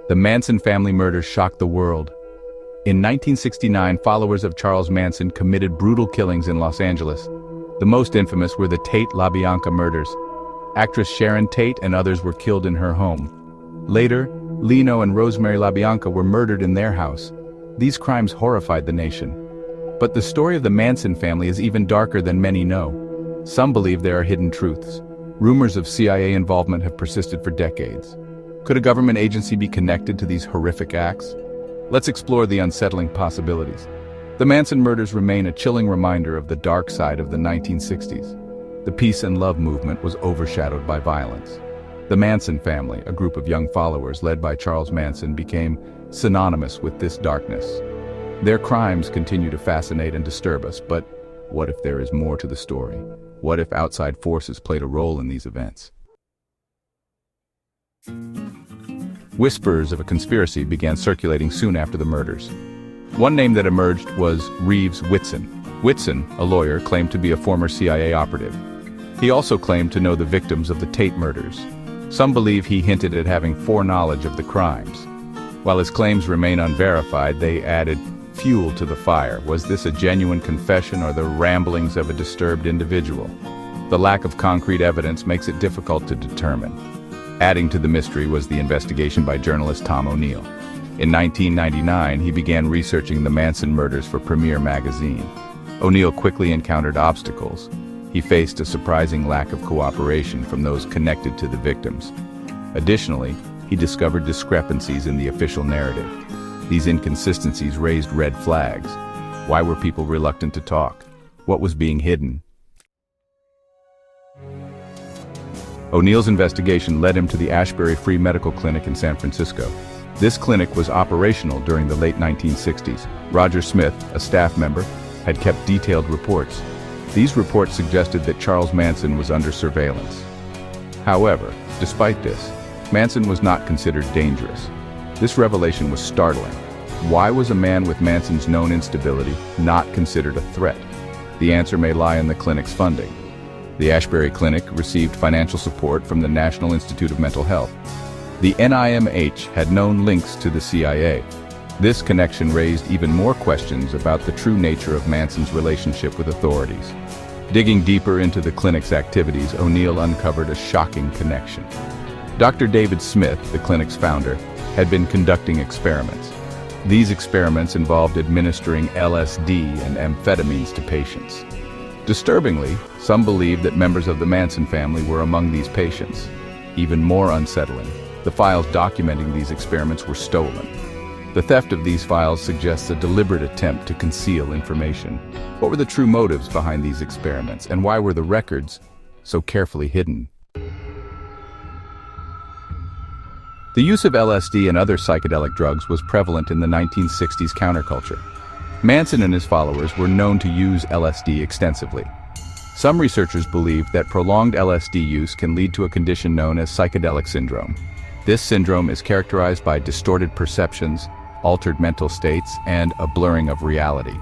The Manson family murders shocked the world. In 1969, followers of Charles Manson committed brutal killings in Los Angeles. The most infamous were the Tate LaBianca murders. Actress Sharon Tate and others were killed in her home. Later, Leno and Rosemary LaBianca were murdered in their house. These crimes horrified the nation. But the story of the Manson family is even darker than many know. Some believe there are hidden truths. Rumors of CIA involvement have persisted for decades. Could a government agency be connected to these horrific acts? Let's explore the unsettling possibilities. The Manson murders remain a chilling reminder of the dark side of the 1960s. The peace and love movement was overshadowed by violence. The Manson family, a group of young followers led by Charles Manson, became synonymous with this darkness. Their crimes continue to fascinate and disturb us, but what if there is more to the story? What if outside forces played a role in these events? Whispers of a conspiracy began circulating soon after the murders. One name that emerged was Reeves Whitson. Whitson, a lawyer, claimed to be a former CIA operative. He also claimed to know the victims of the Tate murders. Some believe he hinted at having foreknowledge of the crimes. While his claims remain unverified, they added fuel to the fire. Was this a genuine confession or the ramblings of a disturbed individual? The lack of concrete evidence makes it difficult to determine. Adding to the mystery was the investigation by journalist Tom O'Neill. In 1999, he began researching the Manson murders for Premiere magazine. O'Neill quickly encountered obstacles. He faced a surprising lack of cooperation from those connected to the victims. Additionally, he discovered discrepancies in the official narrative. These inconsistencies raised red flags. Why were people reluctant to talk? What was being hidden? O'Neill's investigation led him to the Ashbury Free Medical Clinic in San Francisco. This clinic was operational during the late 1960s. Roger Smith, a staff member, had kept detailed reports. These reports suggested that Charles Manson was under surveillance. However, despite this, Manson was not considered dangerous. This revelation was startling. Why was a man with Manson's known instability not considered a threat? The answer may lie in the clinic's funding. The Ashbury Clinic received financial support from the National Institute of Mental Health. The NIMH had known links to the CIA. This connection raised even more questions about the true nature of Manson's relationship with authorities. Digging deeper into the clinic's activities, O'Neill uncovered a shocking connection. Dr. David Smith, the clinic's founder, had been conducting experiments. These experiments involved administering LSD and amphetamines to patients. Disturbingly, some believe that members of the Manson family were among these patients. Even more unsettling, the files documenting these experiments were stolen. The theft of these files suggests a deliberate attempt to conceal information. What were the true motives behind these experiments, and why were the records so carefully hidden? The use of LSD and other psychedelic drugs was prevalent in the 1960s counterculture. Manson and his followers were known to use LSD extensively. Some researchers believe that prolonged LSD use can lead to a condition known as psychedelic syndrome. This syndrome is characterized by distorted perceptions, altered mental states, and a blurring of reality.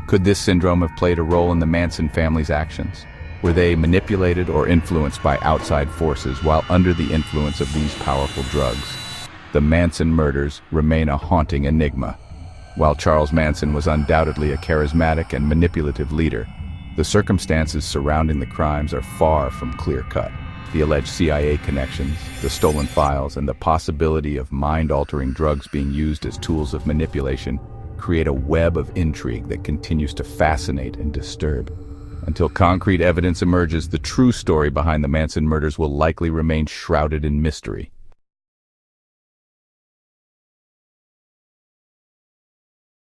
Could this syndrome have played a role in the Manson family's actions? Were they manipulated or influenced by outside forces while under the influence of these powerful drugs? The Manson murders remain a haunting enigma. While Charles Manson was undoubtedly a charismatic and manipulative leader, the circumstances surrounding the crimes are far from clear-cut. The alleged CIA connections, the stolen files, and the possibility of mind-altering drugs being used as tools of manipulation create a web of intrigue that continues to fascinate and disturb. Until concrete evidence emerges, the true story behind the Manson murders will likely remain shrouded in mystery.